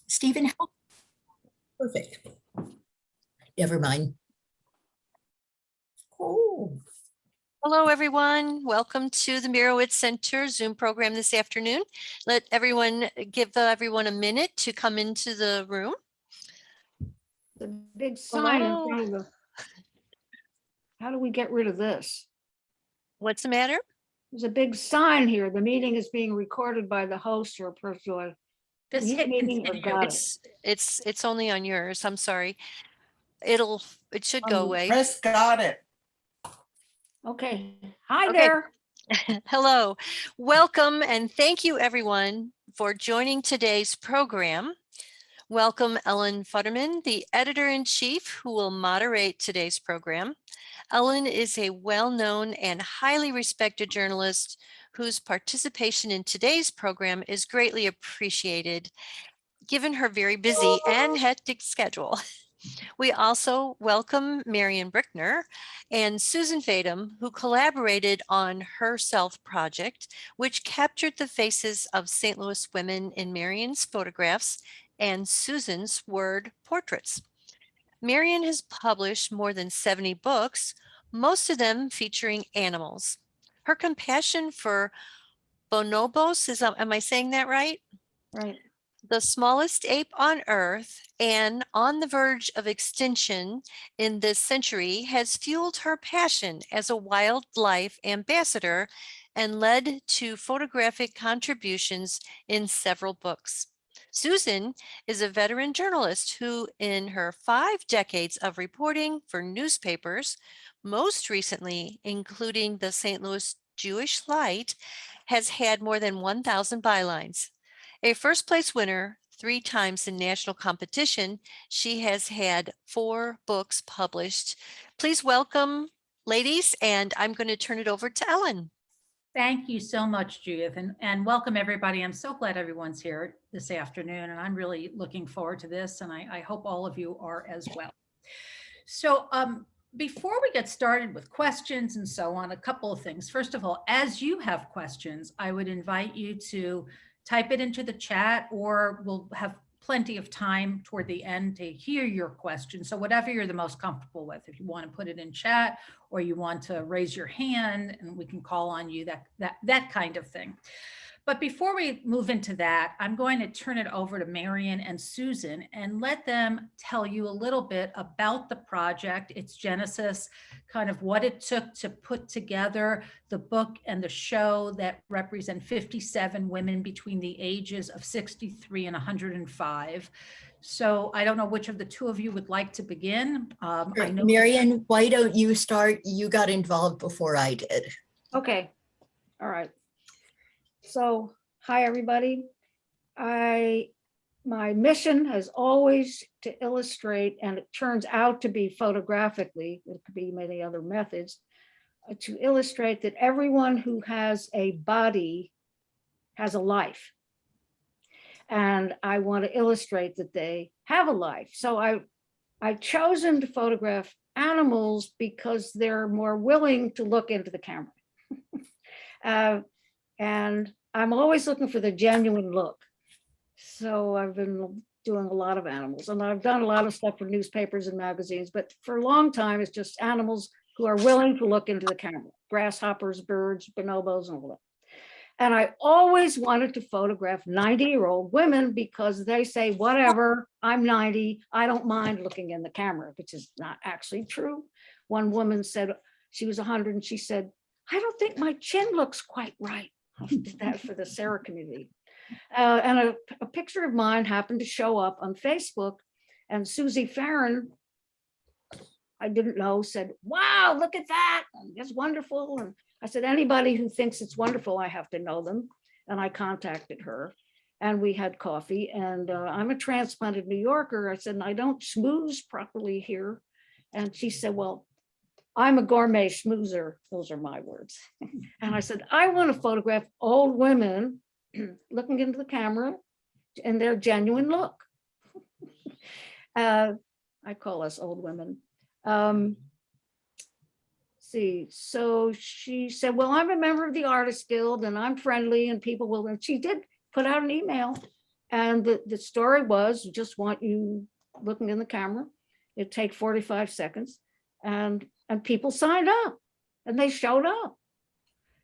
Stephen, how perfect. Never mind. Oh, Hello, everyone. Welcome to the Mirowitz Center Zoom program this afternoon. Give everyone a minute to come into the room. The big sign in Hello. front of the. How do we get rid of this? What's the matter? There's a big sign here. The meeting is being recorded by the host or person. just hit Meeting or continue. got it. It's only on yours. I'm sorry. It should go away. Chris got it. Okay. Hi Okay. there. Hello. Welcome and thank you everyone for joining today's program. Welcome Ellen Futterman, the editor-in-chief who will moderate today's program. Ellen is a well-known and highly respected journalist whose participation in today's program is greatly appreciated, given her very busy and hectic schedule. We also welcome Marian Brickner and Susan Fadum, who collaborated on her Self project, which captured the faces of St. Louis women in Marian's photographs and Susan's word portraits. Marian has published more than 70 books, most of them featuring animals. Her compassion for bonobos, am I saying that right? Right. The smallest ape on Earth and on the verge of extinction in this century has fueled her passion as a wildlife ambassador and led to photographic contributions in several books. Susan is a veteran journalist who, in her 5 decades of reporting for newspapers, most recently including the St. Louis Jewish Light, has had more than 1,000 bylines. A first place winner 3 times in national competition, she has had 4 books published. Please welcome, ladies, and I'm going to turn it over to Ellen. Thank you so much, Judith, and welcome everybody. I'm so glad everyone's here this afternoon, and I'm really looking forward to this, and I hope all of you are as well. So before we get started with questions and so on, a couple of things. First of all, as you have questions, I would invite you to type it into the chat, or we'll have plenty of time toward the end to hear your questions. So whatever you're the most comfortable with, if you want to put it in chat or you want to raise your hand and we can call on you, that kind of thing. But before we move into that, I'm going to turn it over to Marian and Susan and let them tell you a little bit about the project, its genesis, kind of what it took to put together the book and the show that represent 57 women between the ages of 63 and 105. So I don't know which of the two of you would like to begin. I know Marian, why don't you start? You got involved before I did. Okay. All right. So, hi everybody. My mission has always to illustrate, and it turns out to be photographically, it could be many other methods, to illustrate that everyone who has a body has a life. And I want to illustrate that they have a life. So I've chosen to photograph animals because they're more willing to look into the camera. And I'm always looking for the genuine look. So I've been doing a lot of animals, and I've done a lot of stuff for newspapers and magazines, but for a long time, it's just animals who are willing to look into the camera, grasshoppers, birds, bonobos, and all that. And I always wanted to photograph 90-year-old women because they say, whatever, I'm 90, I don't mind looking in the camera, which is not actually true. One woman said, she was 100, and she said, I don't think my chin looks quite right. I did that for the Sarah community. And a picture of mine happened to show up on Facebook, and Susie Farron, I didn't know, said, wow, look at that, it's wonderful. And I said, anybody who thinks it's wonderful, I have to know them. And I contacted her and we had coffee, and I'm a transplanted New Yorker. I said, I don't schmooze properly here. And she said, well, I'm a gourmet schmoozer. Those are my words. And I said, I want to photograph old women looking into the camera and their genuine look. I call us old women. See, so she said, well, I'm a member of the Artist Guild and I'm friendly and people will, and she did put out an email. And the story was, just want you looking in the camera. It'd take 45 seconds. And people signed up and they showed up.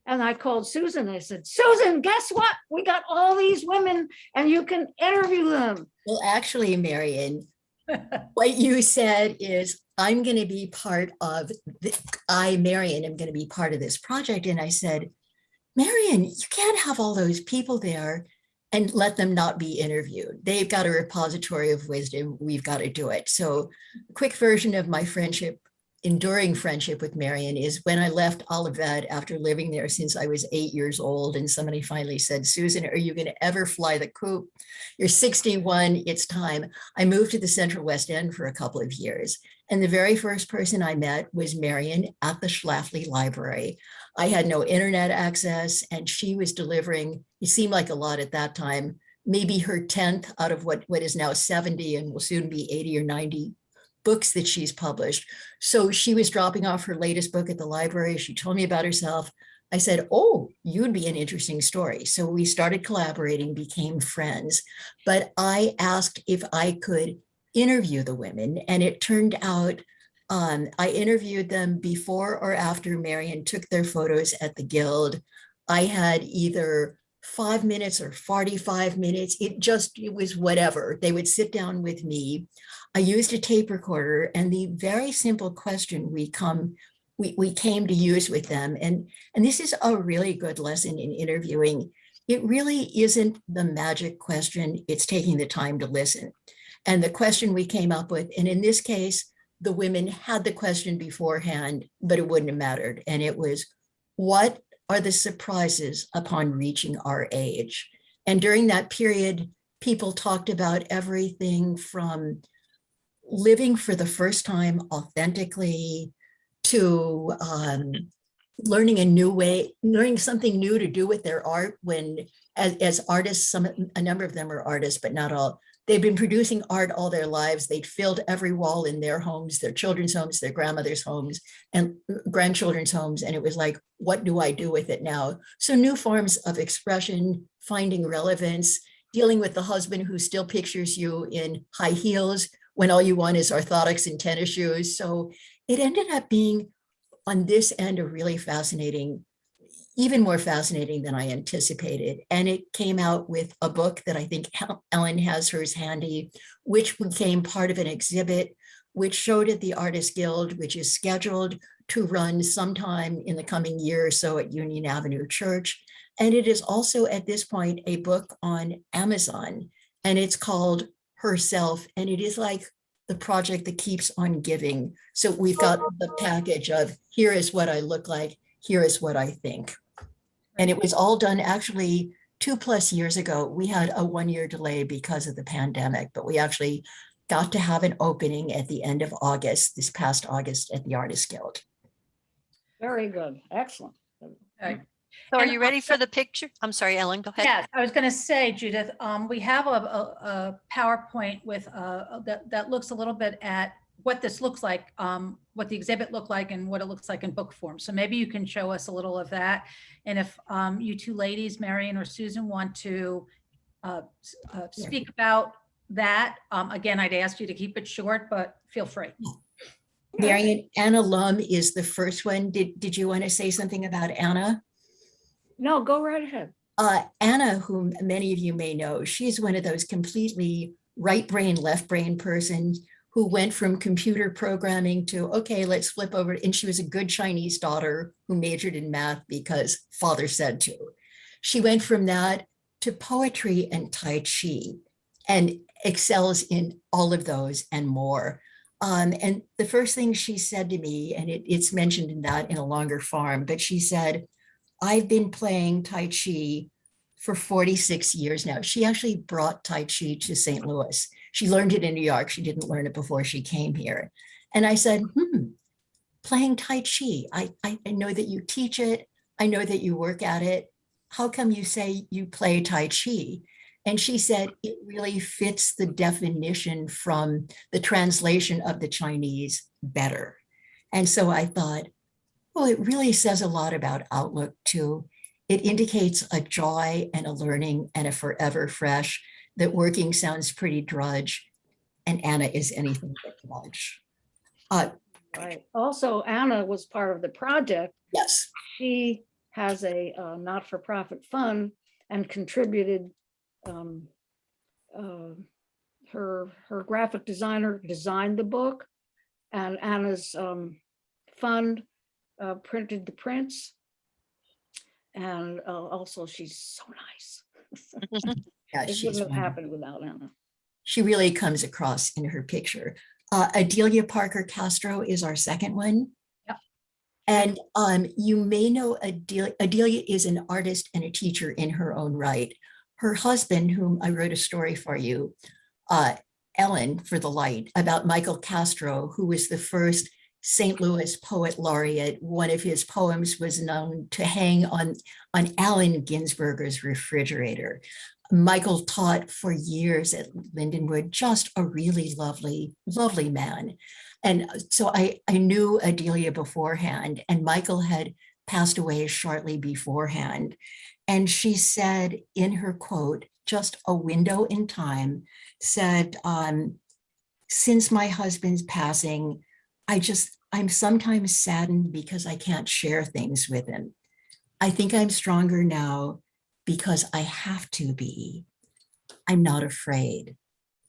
And I called Susan and I said, Susan, guess what? We got all these women and you can interview them. Well, actually, Marian, what you said is, I'm going to be part of, Marian, am going to be part of this project. And I said, Marian, you can't have all those people there and let them not be interviewed. They've got a repository of wisdom. We've got to do it. So a quick version of my friendship, enduring friendship with Marian, is when I left Olivet after living there since I was 8 years old, and somebody finally said, Susan, are you going to ever fly the coop? You're 61, it's time. I moved to the Central West End for a couple of years. And the very first person I met was Marian at the Schlafly Library. I had no internet access, and she was delivering, it seemed like a lot at that time, maybe her 10th out of what is now 70 and will soon be 80 or 90 books that she's published. So she was dropping off her latest book at the library. She told me about herself. I said, oh, you'd be an interesting story. So we started collaborating, became friends. But I asked if I could interview the women, and it turned out I interviewed them before or after Marian took their photos at the Guild. I had either 5 minutes or 45 minutes. It was whatever. They would sit down with me. I used a tape recorder, and the very simple question we came to use with them, and this is a really good lesson in interviewing. It really isn't the magic question. It's taking the time to listen. And the question we came up with, and in this case, the women had the question beforehand, but it wouldn't have mattered. And it was, what are the surprises upon reaching our age? And during that period, people talked about everything from living for the first time authentically to learning a new way, learning something new to do with their art. When, as artists, a number of them are artists, but not all. They've been producing art all their lives. They'd filled every wall in their homes, their children's homes, their grandmother's homes, and grandchildren's homes. And it was like, what do I do with it now? So new forms of expression, finding relevance, dealing with the husband who still pictures you in high heels when all you want is orthotics and tennis shoes. So it ended up being, on this end, a really fascinating, even more fascinating than I anticipated. And it came out with a book that I think Ellen has hers handy, which became part of an exhibit, which showed at the Artists Guild, which is scheduled to run sometime in the coming year or so at Union Avenue Church. And it is also at this point a book on Amazon, and it's called Herself. And it is like the project that keeps on giving. So we've got the package of, here is what I look like, here is what I think. And it was all done actually 2+ years ago. We had a 1-year delay because of the pandemic, but we actually got to have an opening at the end of August, this past August, at the Artists Guild. Very good. Excellent. Right. So are And you ready for the picture? I'm sorry, Ellen, go ahead. Yeah, I was going to say, Judith, we have a PowerPoint with that looks a little bit at what this looks like, what the exhibit looked like and what it looks like in book form. So maybe you can show us a little of that. And if you two ladies, Marian or Susan, want to speak about that, again, I'd ask you to keep it short, but feel free. Marian, Anna Lum is the first one. Did you want to say something about Anna? No, go right ahead. Anna, whom many of you may know, she's one of those completely right brain, left brain persons who went from computer programming to, okay, let's flip over. And she was a good Chinese daughter who majored in math because father said to. She went from that to poetry and Tai Chi and excels in all of those and more. And the first thing she said to me, and it's mentioned in that in a longer form, but she said, I've been playing Tai Chi for 46 years now. She actually brought Tai Chi to St. Louis. She learned it in New York. She didn't learn it before she came here. And I said, playing Tai Chi. I know that you teach it. I know that you work at it. How come you say you play Tai Chi? And she said, it really fits the definition from the translation of the Chinese better. And so I thought, well, it really says a lot about outlook too. It indicates a joy and a learning and a forever fresh. that working sounds pretty drudge, and Anna is anything but drudge. Right. Also, Anna was part of the project. Yes. She has a not-for-profit fund and contributed. Her graphic designer designed the book, and Anna's fund printed the prints. And also, she's so nice. Yeah, It she's wouldn't have wonderful. happened without Anna. She really comes across in her picture. Adelia Parker Castro is our second one. Yep. And you may know Adelia. Adelia is an artist and a teacher in her own right. Her husband, whom I wrote a story for you, Ellen for the Light, about Michael Castro, who was the first St. Louis poet laureate. One of his poems was known to hang on Allen Ginsberg's refrigerator. Michael taught for years at Lindenwood, just a really lovely, lovely man. And so I knew Adelia beforehand, and Michael had passed away shortly beforehand. And she said in her quote, just a window in time, said, since my husband's passing, I'm sometimes saddened because I can't share things with him. I think I'm stronger now because I have to be. I'm not afraid.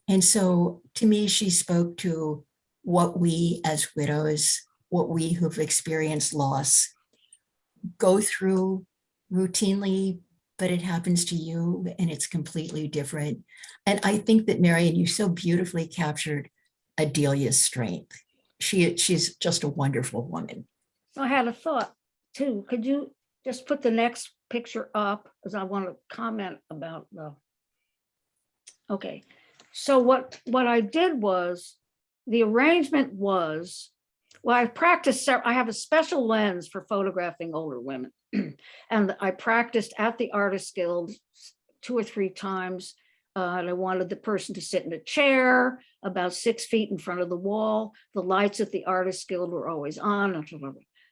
And so to me, she spoke to what we as widows, what we who've experienced loss go through routinely, but it happens to you and it's completely different. And I think that Marian, you so beautifully captured Adelia's strength. She's just a wonderful woman. I had a thought too. Could you just put the next picture up, because I want to comment about the. Okay, so what I did was, the arrangement was, well, I practiced, I have a special lens for photographing older women. And I practiced at the Artist Guild 2 or 3 times. And I wanted the person to sit in a chair about 6 feet in front of the wall. The lights at the Artist Guild were always on,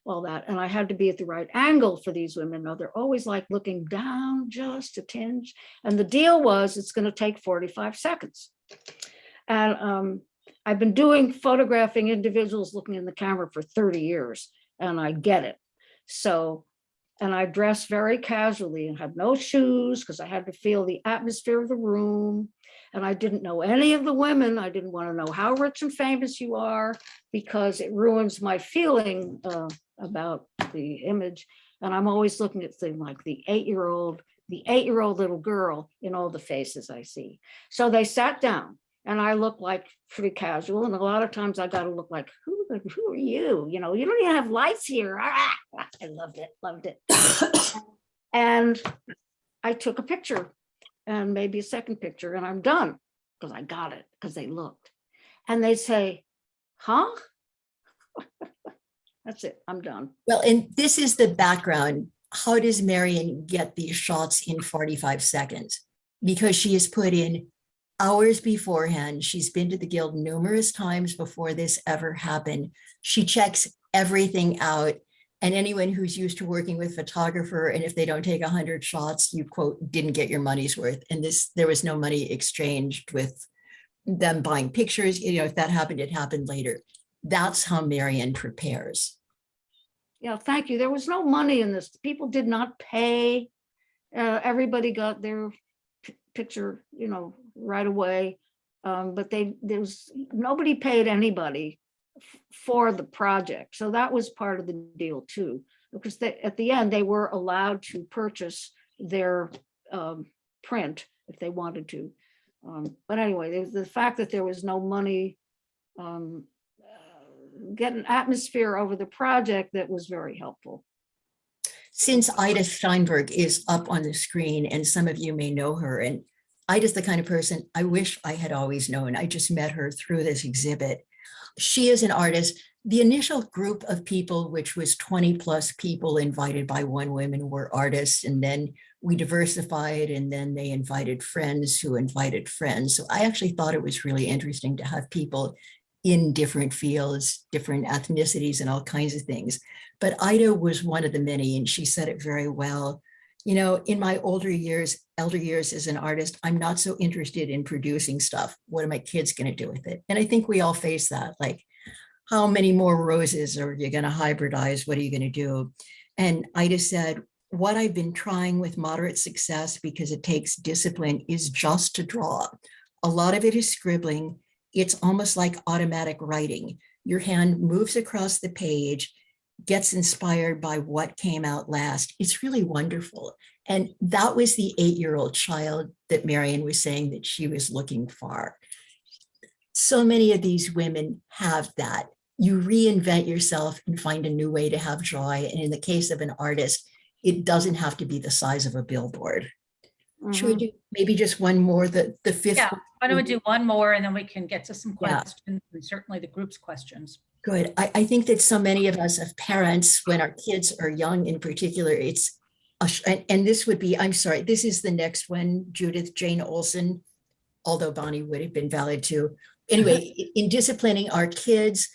all that. And I had to be at the right angle for these women. Now they're always like looking down just a tinge. And the deal was, it's going to take 45 seconds. And I've been photographing individuals looking in the camera for 30 years, and I get it. So, and I dressed very casually and had no shoes because I had to feel the atmosphere of the room. And I didn't know any of the women. I didn't want to know how rich and famous you are, because it ruins my feeling about the image. And I'm always looking at things like the 8-year-old little girl in all the faces I see. So they sat down, and I look like pretty casual. And a lot of times I got to look like, who are you? You know, you don't even have lights here. I loved it. And I took a picture and maybe a second picture, and I'm done because I got it, because they looked. And they say, huh? That's it, I'm done. Well, and this is the background. How does Marian get these shots in 45 seconds? Because she has put in hours beforehand. She's been to the Guild numerous times before this ever happened. She checks everything out. And anyone who's used to working with photographer, and if they don't take 100 shots, you quote, didn't get your money's worth. And there was no money exchanged with them buying pictures. You know, if that happened, it happened later. That's how Marian prepares. Yeah, thank you. There was no money in this. People did not pay. Everybody got their picture, you know, right away. But nobody paid anybody for the project. So that was part of the deal too, because at the end they were allowed to purchase their print if they wanted to. But anyway, the fact that there was no money, get an atmosphere over the project that was very helpful. Since Ida Steinberg is up on the screen, and some of you may know her, and Ida's the kind of person I wish I had always known. I just met her through this exhibit. She is an artist. The initial group of people, which was 20 plus people invited by one woman, were artists, and then we diversified, and then they invited friends who invited friends. So I actually thought it was really interesting to have people in different fields, different ethnicities, and all kinds of things. But Ida was one of the many, and she said it very well. You know, in my elder years as an artist, I'm not so interested in producing stuff. What are my kids going to do with it? And I think we all face that. Like, how many more roses are you going to hybridize? What are you going to do? And Ida said, what I've been trying with moderate success, because it takes discipline, is just to draw. A lot of it is scribbling. It's almost like automatic writing. Your hand moves across the page, gets inspired by what came out last. It's really wonderful. And that was the 8-year-old child that Marian was saying that she was looking for. So many of these women have that. You reinvent yourself and find a new way to have joy. And in the case of an artist, it doesn't have to be the size of a billboard. Should we do maybe just one more, the fifth? Yeah, one? why don't we do one more and then we can get to some Yeah. questions and certainly the group's questions. Good. I think that so many of us as parents, when our kids are young in particular, it's, and this would be, I'm sorry, this is the next one, Judith Jane Olsen, although Bonnie would have been valid too. Anyway, in disciplining our kids,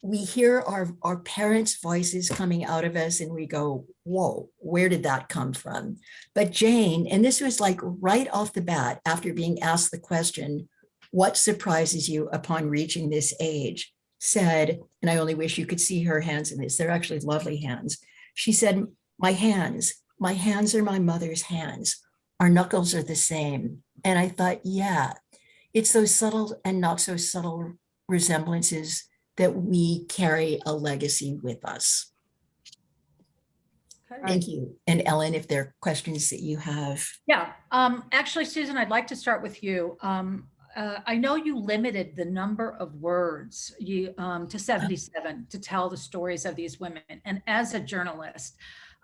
we hear our parents' voices coming out of us and we go, whoa, where did that come from? But Jane, and this was like right off the bat, after being asked the question, what surprises you upon reaching this age? Said, and I only wish you could see her hands in this, they're actually lovely hands. She said, my hands are my mother's hands. Our knuckles are the same. And I thought, yeah, it's those subtle and not so subtle resemblances that we carry a legacy with us. Okay. Thank you. And Ellen, if there are questions that you have. Yeah, actually, Susan, I'd like to start with you. I know you limited the number of words to 77 to tell the stories of these women. And as a journalist,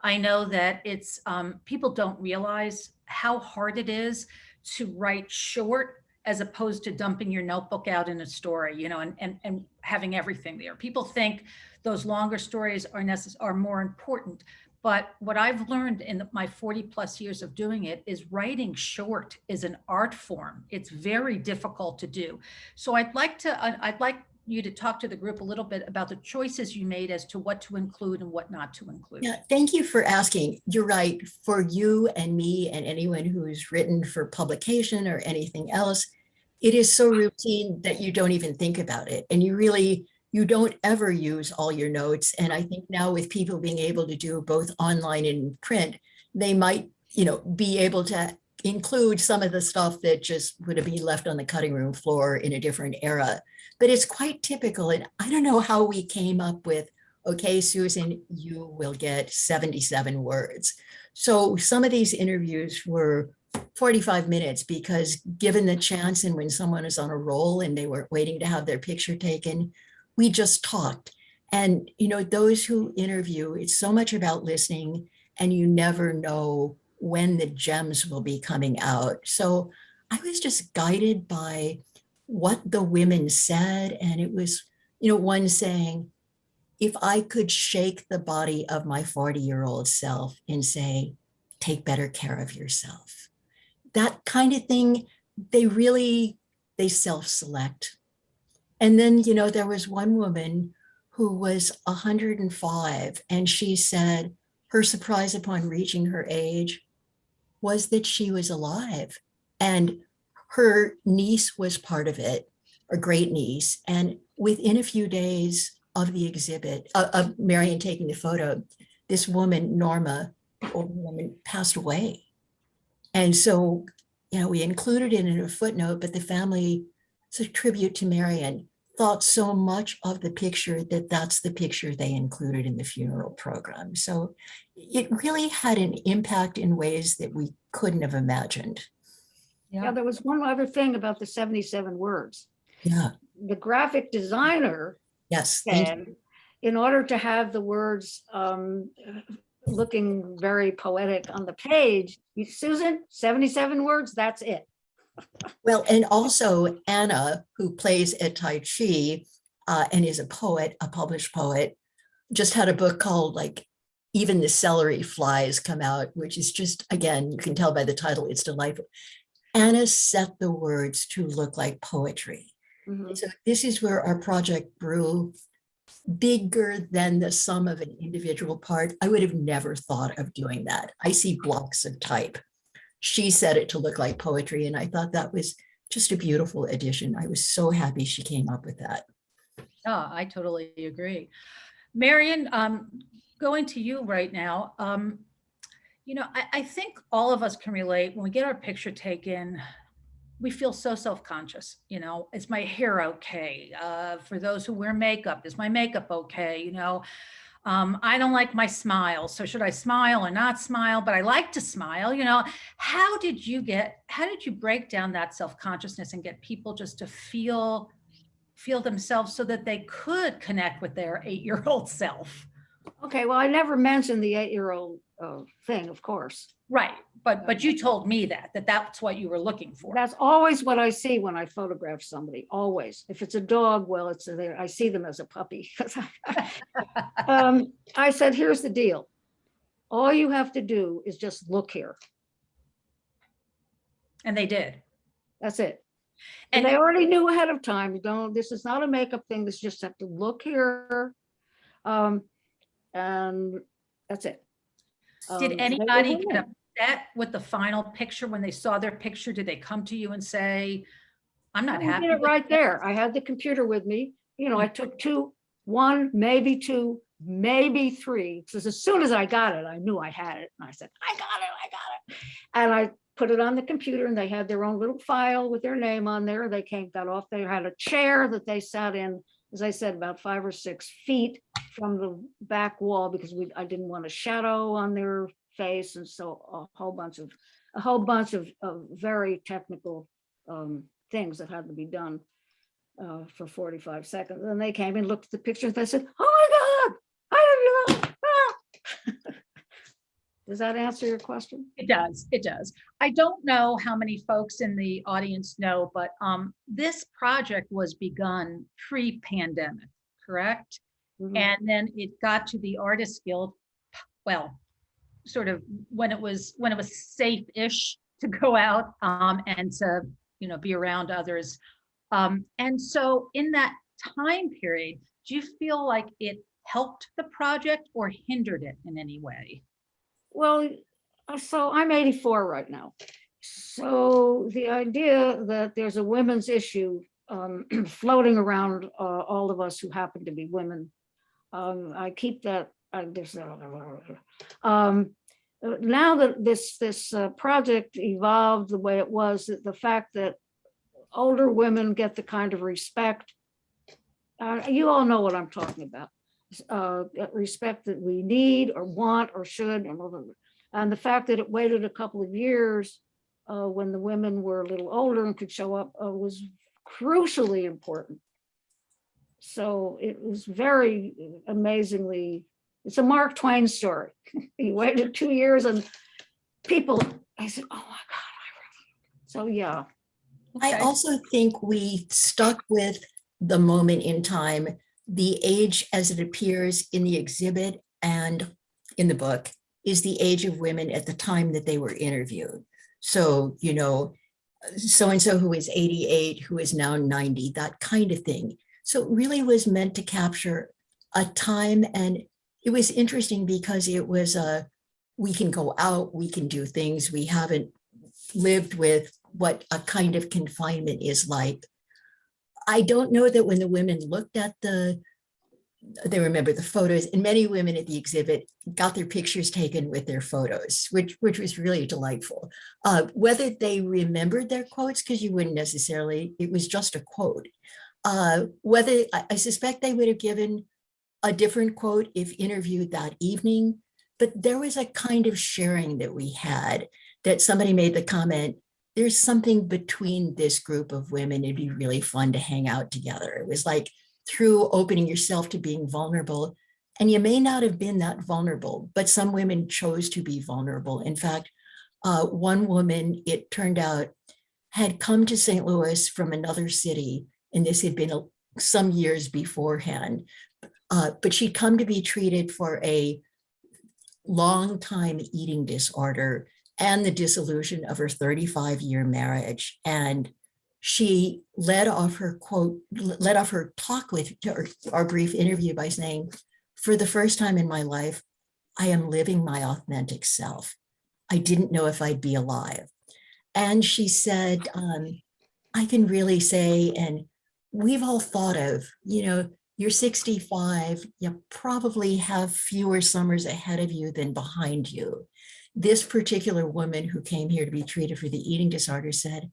I know that it's people don't realize how hard it is to write short as opposed to dumping your notebook out in a story, you know, and having everything there. People think those longer stories are more important. But what I've learned in my 40 plus years of doing it is writing short is an art form. It's very difficult to do. So I'd like you to talk to the group a little bit about the choices you made as to what to include and what not to include. Yeah, thank you for asking. You're right. For you and me and anyone who's written for publication or anything else, it is so routine that you don't even think about it. And you don't ever use all your notes. And I think now with people being able to do both online and print, they might, be able to include some of the stuff that just would be left on the cutting room floor in a different era. But it's quite typical. And I don't know how we came up with, okay, Susan, you will get 77 words. So some of these interviews were 45 minutes because given the chance and when someone is on a roll and they were waiting to have their picture taken, we just talked. And, those who interview, it's so much about listening and you never know when the gems will be coming out. So I was just guided by what the women said. And it was, one saying, if I could shake the body of my 40-year-old self and say, take better care of yourself. That kind of thing, they self-select. And then, there was one woman who was 105, and she said her surprise upon reaching her age was that she was alive. And her niece was part of it, a great niece. And within a few days of the exhibit, of Marian taking the photo, this woman, Norma, the older woman, passed away. And so, we included it in a footnote, but the family, it's a tribute to Marian, thought so much of the picture that that's the picture they included in the funeral program. So it really had an impact in ways that we couldn't have imagined. Yeah, there was one other thing about the 77 words. Yeah. The graphic designer Yes. said, in order to have the words looking very poetic on the page, Susan, 77 words, that's it. Well, and also Anna, who plays at Tai Chi and is a poet, a published poet, just had a book called Even the Celery Flies Come Out, which is just, again, you can tell by the title, it's delightful. Anna set the words to look like poetry. Mm-hmm. So this is where our project grew. bigger than the sum of an individual part, I would have never thought of doing that. I see blocks of type. She said it to look like poetry, and I thought that was just a beautiful addition. I was so happy she came up with that. Oh, I totally agree. Marian, going to you right now. I think all of us can relate when we get our picture taken. We feel so self-conscious. Is my hair okay? For those who wear makeup, is my makeup okay? I don't like my smile. So should I smile or not smile? But I like to smile. How did you break down that self-consciousness and get people just to feel themselves so that they could connect with their 8-year-old self? Okay, well, I never mentioned the 8-year-old thing, of course. Right. But you told me that's what you were looking for. That's always what I see when I photograph somebody, always. If it's a dog, well, I see them as a puppy. I said, here's the deal. All you have to do is just look here. And they did. That's it. And And they already knew ahead of time. This is not a makeup thing. This just have to look here. And that's it. did They anybody went get in. upset with the final picture when they saw their picture? Did they come to you and say, I'm not I happy did it with right this? there. I had the computer with me. I took one, maybe two, maybe three. Because as soon as I got it, I knew I had it. And I said, I got it. And I put it on the computer, and they had their own little file with their name on there. They got off. They had a chair that they sat in, as I said, about 5 or 6 feet from the back wall, because I didn't want a shadow on their face. And so a whole bunch of very technical things that had to be done for 45 seconds. And they came and looked at the pictures. They said, oh my God, I didn't know. Ah. Does that answer your question? It does. It does. I don't know how many folks in the audience know, but this project was begun pre-pandemic, correct? Mhm. And then it got to the Artists Guild, well, sort of when it was safe-ish to go out and to be around others. And so in that time period, do you feel like it helped the project or hindered it in any way? Well, so I'm 84 right now. So the idea that there's a women's issue floating around all of us who happen to be women, I keep that. Now that this project evolved the way it was, the fact that older women get the kind of respect, you all know what I'm talking about. Respect that we need or want or should, and the fact that it waited a couple of years when the women were a little older and could show up was crucially important. So it was very amazingly, it's a Mark Twain story. He waited 2 years and I said, oh my God. So yeah. I also think we stuck with the moment in time, the age as it appears in the exhibit and in the book is the age of women at the time that they were interviewed. So, so-and-so who is 88, who is now 90, that kind of thing. So it really was meant to capture a time. And it was interesting because it was we can go out, we can do things. We haven't lived with what a kind of confinement is like. I don't know that when the women looked at they remember the photos, and many women at the exhibit got their pictures taken with their photos, which was really delightful. Whether they remembered their quotes, because you wouldn't necessarily, it was just a quote. Whether I suspect they would have given a different quote if interviewed that evening, but there was a kind of sharing that we had, that somebody made the comment, there's something between this group of women, it'd be really fun to hang out together. It was like through opening yourself to being vulnerable, and you may not have been that vulnerable, but some women chose to be vulnerable. In fact, one woman, it turned out, had come to St. Louis from another city, and this had been some years beforehand, but she'd come to be treated for a long time eating disorder and the dissolution of her 35-year marriage. And she led off her talk with our brief interview by saying, for the first time in my life, I am living my authentic self. I didn't know if I'd be alive. And she said, I can really say, and we've all thought of, you're 65, you probably have fewer summers ahead of you than behind you. This particular woman who came here to be treated for the eating disorder said,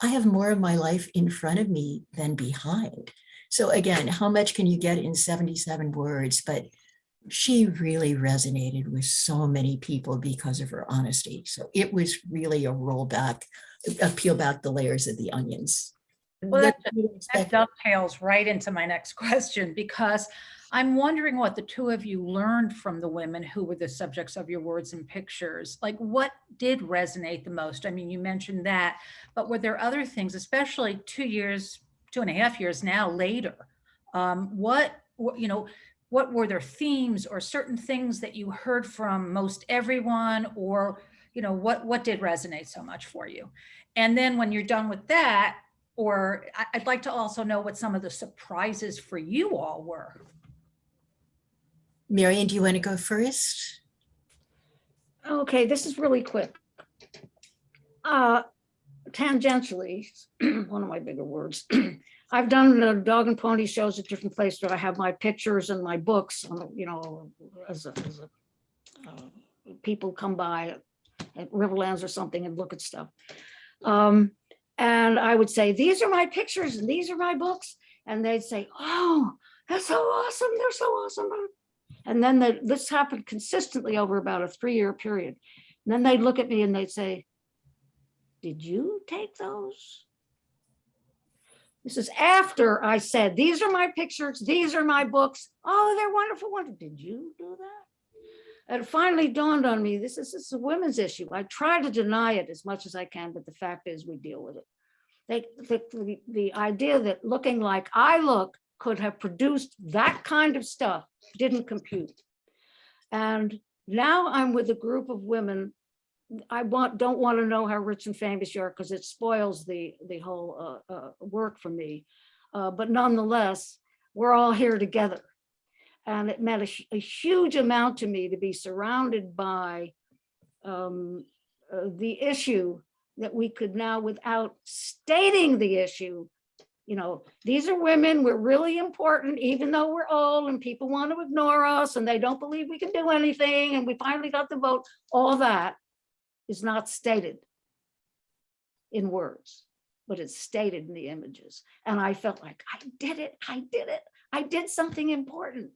I have more of my life in front of me than behind. So again, how much can you get in 77 words? But she really resonated with so many people because of her honesty. So it was really a peel back the layers of the onions. Well, that dovetails right into my next question, because I'm wondering what the two of you learned from the women who were the subjects of your words and pictures. Like, what did resonate the most? I mean, you mentioned that, but were there other things, especially 2.5 years now later? What were there themes or certain things that you heard from most everyone, or, what did resonate so much for you? And then when you're done with that, or I'd like to also know what some of the surprises for you all were. Marian, do you want to go first? Okay, this is really quick. Tangentially, one of my bigger words. I've done dog and pony shows at different places where I have my pictures and my books, people come by at Riverlands or something and look at stuff. And I would say, these are my pictures and these are my books. And they'd say, oh, that's so awesome. They're so awesome. And then this happened consistently over about a 3-year period. And then they'd look at me and they'd say, did you take those? This is after I said, these are my pictures, these are my books. Oh, they're wonderful, wonderful. Did you do that? And it finally dawned on me, this is a women's issue. I try to deny it as much as I can, but the fact is we deal with it. The idea that looking like I look could have produced that kind of stuff didn't compute. And now I'm with a group of women. I don't want to know how rich and famous you are because it spoils the whole work for me. But nonetheless, we're all here together. And it meant a huge amount to me to be surrounded by the issue that we could now, without stating the issue, these are women, we're really important, even though we're old and people want to ignore us and they don't believe we can do anything. And we finally got the vote. All that is not stated in words, but it's stated in the images. And I felt like I did it. I did something important.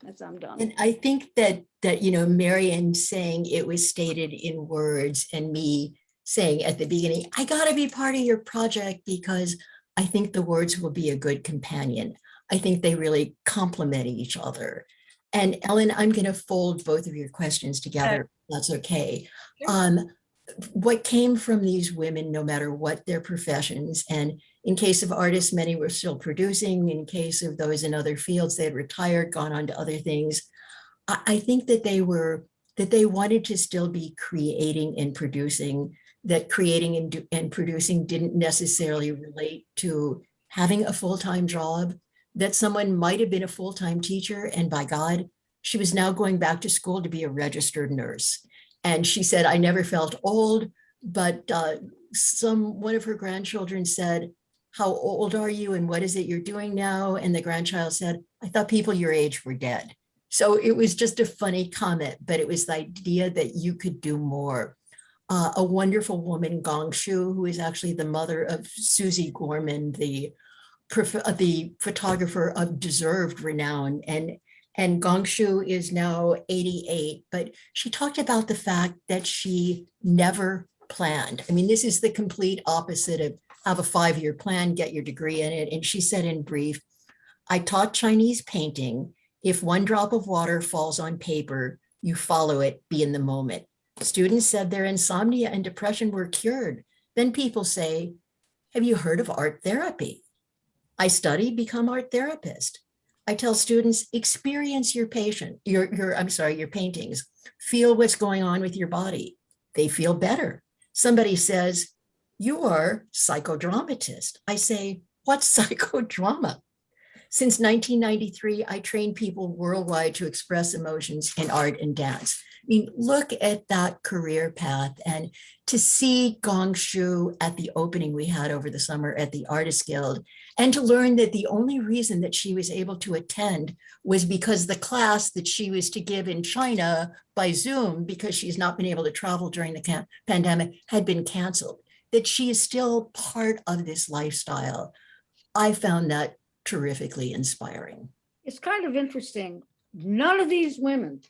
As I'm done. And I think that Marian saying it was stated in words and me saying at the beginning, I got to be part of your project because I think the words will be a good companion. I think they really complement each other. And Ellen, I'm going to fold both of your questions together. If that's okay. Sure. What came from these women, no matter what their professions, and in case of artists, many were still producing. In case of those in other fields, they had retired, gone on to other things. I think that they wanted to still be creating and producing, that creating and producing didn't necessarily relate to having a full-time job, that someone might have been a full-time teacher, and by God, she was now going back to school to be a registered nurse. And she said, I never felt old, but one of her grandchildren said, how old are you and what is it you're doing now? And the grandchild said, I thought people your age were dead. So it was just a funny comment, but it was the idea that you could do more. A wonderful woman, Gong Shu, who is actually the mother of Susie Gorman, the photographer of deserved renown. And Gong Shu is now 88, but she talked about the fact that she never planned. I mean, this is the complete opposite of have a 5-year plan, get your degree in it. And she said in brief, I taught Chinese painting. If one drop of water falls on paper, you follow it, be in the moment. Students said their insomnia and depression were cured. Then people say, have you heard of art therapy? I study, become art therapist. I tell students, experience your your paintings, feel what's going on with your body. They feel better. Somebody says, you are psychodramatist. I say, what's psychodrama? Since 1993, I train people worldwide to express emotions in art and dance. I mean, look at that career path. And to see Gong Shu at the opening we had over the summer at the Artist Guild, and to learn that the only reason that she was able to attend was because the class that she was to give in China by Zoom, because she's not been able to travel during the pandemic, had been canceled, that she is still part of this lifestyle. I found that terrifically inspiring. It's kind of interesting. None of these women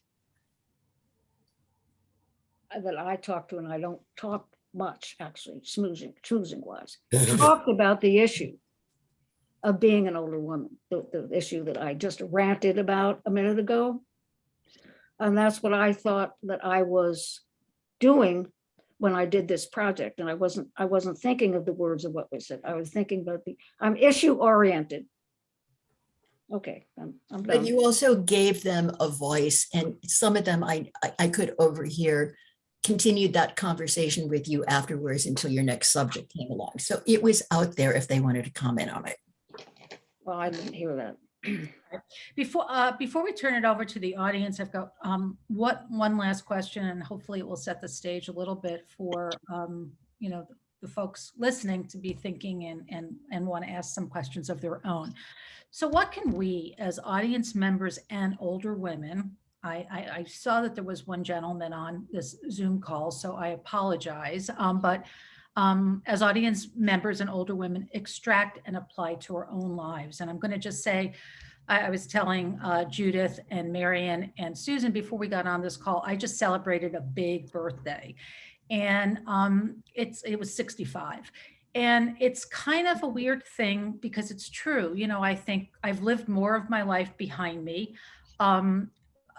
that I talk to, and I don't talk much actually, choosing wise, talked about the issue of being an older woman, the issue that I just ranted about a minute ago. And that's what I thought that I was doing when I did this project. And I wasn't thinking of the words of what was said. I was thinking about I'm issue oriented. Okay, I'm But done. you also gave them a voice, and some of them I could overhear, continued that conversation with you afterwards until your next subject came along. So it was out there if they wanted to comment on it. Well, I didn't hear that. Before we turn it over to the audience, I've got one last question, and hopefully it will set the stage a little bit for the folks listening to be thinking and want to ask some questions of their own. So what can we as audience members and older women, I saw that there was one gentleman on this Zoom call, so I apologize, but as audience members and older women, extract and apply to our own lives. And I'm going to just say, I was telling Judith and Marian and Susan before we got on this call, I just celebrated a big birthday, and it was 65. And it's kind of a weird thing because it's true. You know, I think I've lived more of my life behind me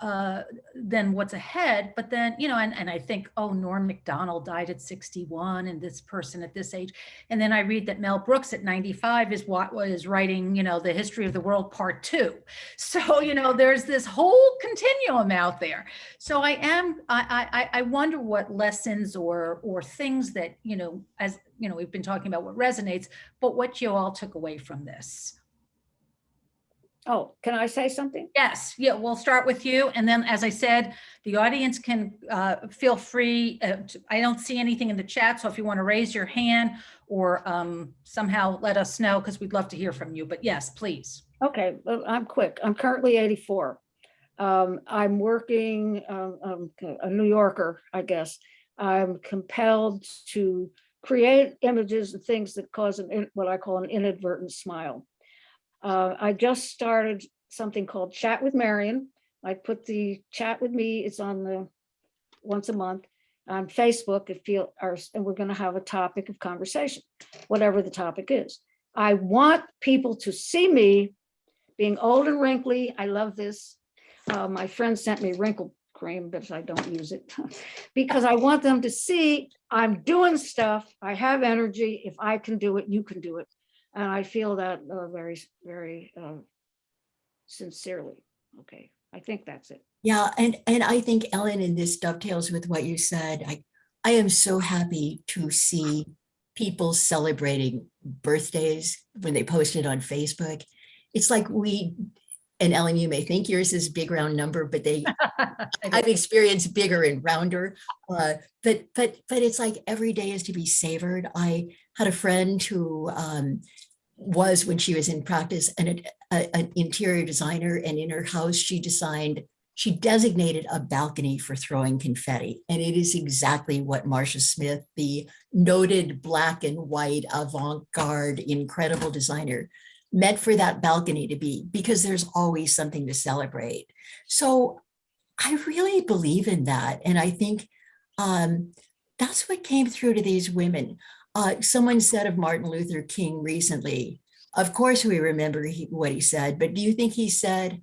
than what's ahead. But then, and I think, oh, Norm Macdonald died at 61 and this person at this age. And then I read that Mel Brooks at 95 is what was writing, the History of the World Part 2. So, there's this whole continuum out there. So I wonder what lessons or things that, as we've been talking about what resonates, but what you all took away from this. Oh, can I say something? Yes. Yeah, we'll start with you. And then, as I said, the audience can feel free. I don't see anything in the chat. So if you want to raise your hand or somehow let us know, because we'd love to hear from you. But yes, please. Okay, well, I'm quick. I'm currently 84. I'm working, a New Yorker, I guess. I'm compelled to create images and things that cause what I call an inadvertent smile. I just started something called Chat with Marian. I put the chat with me, it's on the once a month on Facebook, and we're going to have a topic of conversation, whatever the topic is. I want people to see me being old and wrinkly. I love this. My friend sent me wrinkle cream, but I don't use it because I want them to see I'm doing stuff. I have energy. If I can do it, you can do it. And I feel that very, very sincerely. Okay, I think that's it. Yeah, and I think, Ellen, and this dovetails with what you said. I am so happy to see people celebrating birthdays when they post it on Facebook. It's like and Ellen, you may think yours is big round number, but I've experienced bigger and rounder. But it's like every day is to be savored. I had a friend who was, when she was in practice, an interior designer, and in her house she designated a balcony for throwing confetti. And it is exactly what Marcia Smith, the noted black and white avant-garde incredible designer, meant for that balcony to be, because there's always something to celebrate. So I really believe in that. And I think that's what came through to these women. Someone said of Martin Luther King recently, of course we remember what he said, but do you think he said,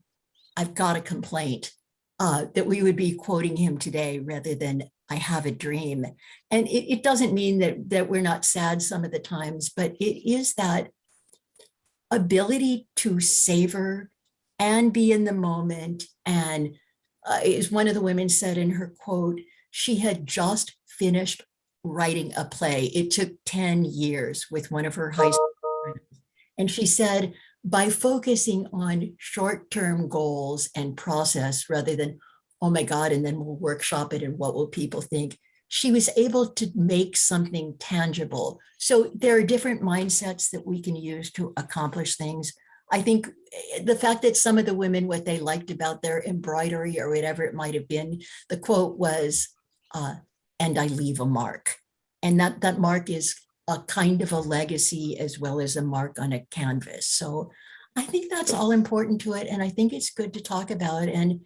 I've got a complaint, that we would be quoting him today rather than I have a dream? And it doesn't mean that we're not sad some of the times, but it is that ability to savor and be in the moment. And as one of the women said in her quote, she had just finished writing a play. It took 10 years with one of her high school friends. And she said, by focusing on short-term goals and process rather than, oh my God, and then we'll workshop it and what will people think, she was able to make something tangible. So there are different mindsets that we can use to accomplish things. I think the fact that some of the women, what they liked about their embroidery or whatever it might have been, the quote was, and I leave a mark. And that mark is a kind of a legacy as well as a mark on a canvas. So I think that's all important to it. And I think it's good to talk about. And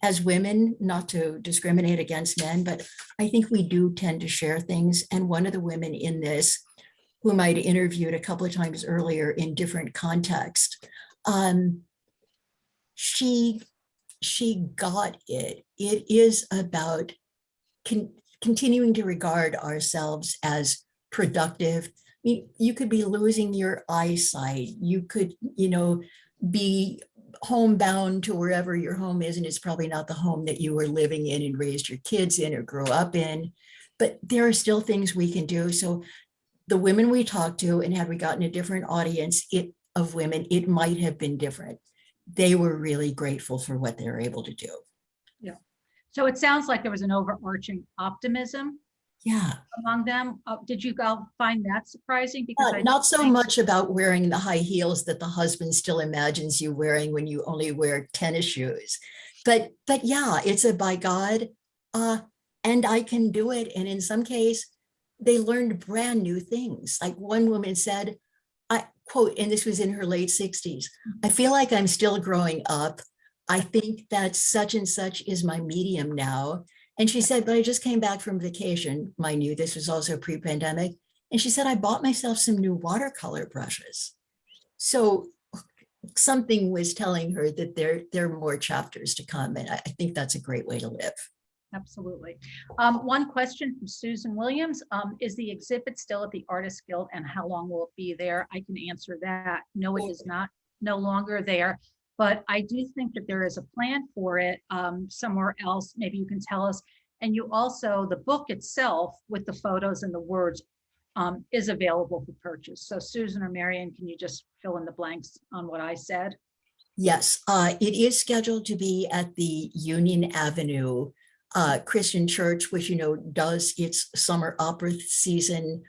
as women, not to discriminate against men, but I think we do tend to share things. And one of the women in this, whom I'd interviewed a couple of times earlier in different contexts, she got it. It is about continuing to regard ourselves as productive. I mean, you could be losing your eyesight. You could, be homebound to wherever your home is, and it's probably not the home that you were living in and raised your kids in or grew up in. But there are still things we can do. So the women we talked to, and had we gotten a different audience of women, it might have been different. They were really grateful for what they were able to do. Yeah. So it sounds like there was an overarching optimism Yeah. among them. Did you go find that surprising? Because Not so much about wearing the high heels that the husband still imagines you wearing when you only wear tennis shoes. But yeah, it's a by God, and I can do it. And in some case, they learned brand new things. Like one woman said, I quote, and this was in her late 60s, I feel like I'm still growing up. I think that such and such is my medium now. And she said, but I just came back from vacation. Mind you, this was also pre-pandemic. And she said, I bought myself some new watercolor brushes. So something was telling her that there are more chapters to come. And I think that's a great way to live. Absolutely. One question from Susan Williams. Is the exhibit still at the Artists Guild, and how long will it be there? I can answer that. No, it is not no longer there. But I do think that there is a plan for it somewhere else. Maybe you can tell us. And you also, the book itself with the photos and the words is available for purchase. So Susan or Marian, can you just fill in the blanks on what I said? Yes, it is scheduled to be at the Union Avenue Christian Church, which, does its summer opera season,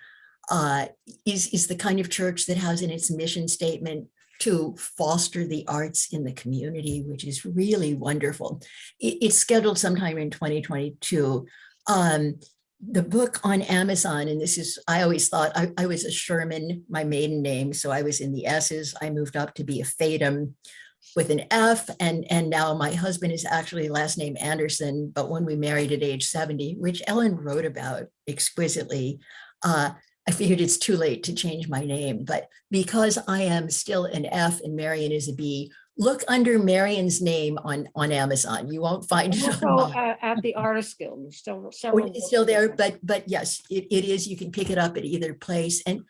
is the kind of church that has in its mission statement to foster the arts in the community, which is really wonderful. It's scheduled sometime in 2022. The book on Amazon, and this is, I always thought I was a Sherman, my maiden name, so I was in the S's. I moved up to be a Fatum with an F, and now my husband is actually last name Anderson, but when we married at age 70, which Ellen wrote about exquisitely, I figured it's too late to change my name, but because I am still an F and Marian is a B, look under Marian's name on Amazon. You won't find it. Also at the Artists Guild, there's still several. It's still there, but yes, it is. You can pick it up at either place. And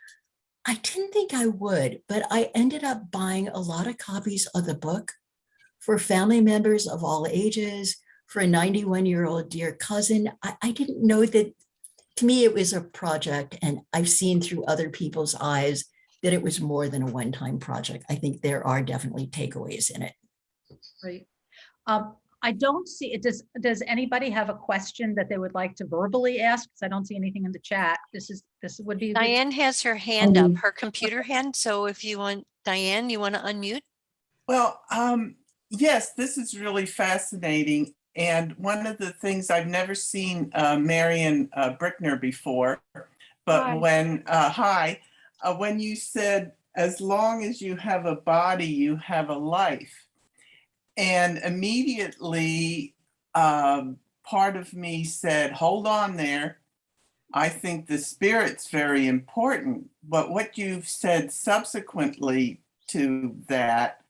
I didn't think I would, but I ended up buying a lot of copies of the book for family members of all ages, for a 91-year-old dear cousin. I didn't know that. To me, it was a project, and I've seen through other people's eyes that it was more than a one-time project. I think there are definitely takeaways in it. Great. I don't see it. Does anybody have a question that they would like to verbally ask? Because I don't see anything in the chat. This would be. Diane has her hand up, her computer hand. So if you want, Diane, you want to unmute? Well, yes, this is really fascinating. And one of the things, I've never seen Marian Brickner before, but Hi. when you said, as long as you have a body, you have a life. And immediately, part of me said, hold on there. I think the spirit's very important. But what you've said subsequently to that,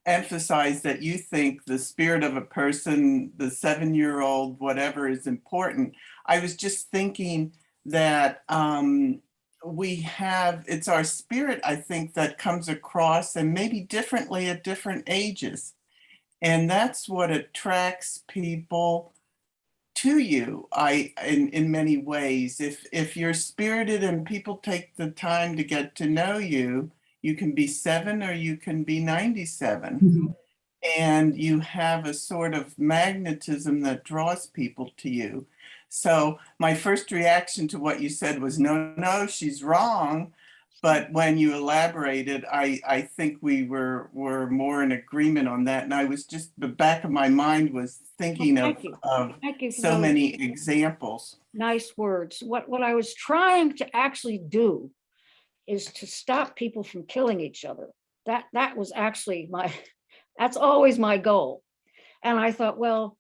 emphasize that you think the spirit of a person, the 7-year-old, whatever, is important. I was just thinking that it's our spirit, I think, that comes across, and maybe differently at different ages. And that's what attracts people to you, in many ways. If you're spirited and people take the time to get to know you, you can be 7 or you can be 97. Mhm. And you have a sort of magnetism that draws people to you. So my first reaction to what you said was, no, she's wrong. But when you elaborated, I think we were more in agreement on that. And I was just, the back of my mind was thinking Thank you. of Thank you for so those many examples. nice words. What I was trying to actually do is to stop people from killing each other. That was actually that's always my goal. And I thought, well,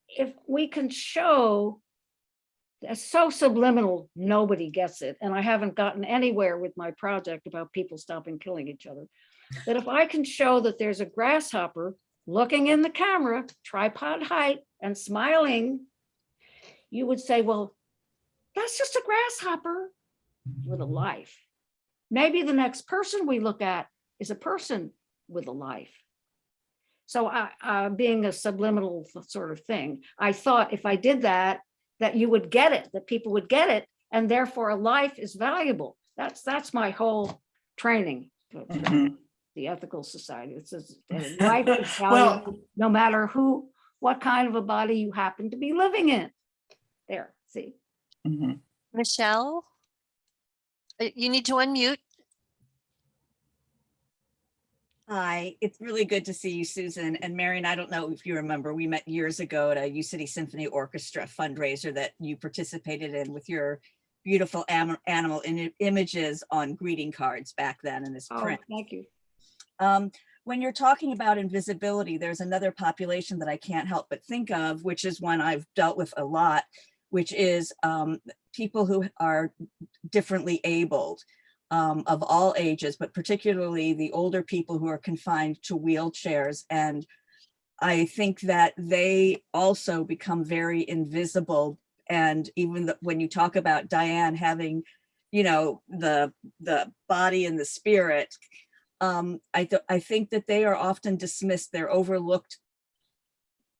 if we can show that's so subliminal, nobody gets it. And I haven't gotten anywhere with my project about people stopping killing each other. That if I can show that there's a grasshopper looking in the camera, tripod height, and smiling, you would say, well, that's just a grasshopper with a life. Maybe the next person we look at is a person with a life. So being a subliminal sort of thing, I thought if I did that, that you would get it, that people would get it, and therefore a life is valuable. That's my whole training for the Ethical Society. It says life is valuable, no matter what kind of a body you happen to be living in. There, see. Michelle, you need to unmute. Hi, it's really good to see you, Susan. And Marian, I don't know if you remember, we met years ago at a U City Symphony Orchestra fundraiser that you participated in with your beautiful animal images on greeting cards back then in this print. Thank you. When you're talking about invisibility, there's another population that I can't help but think of, which is one I've dealt with a lot, which is people who are differently abled. Of all ages, but particularly the older people who are confined to wheelchairs. And I think that they also become very invisible. And even when you talk about Diane having, you know, the body and the spirit, I think that they are often dismissed. They're overlooked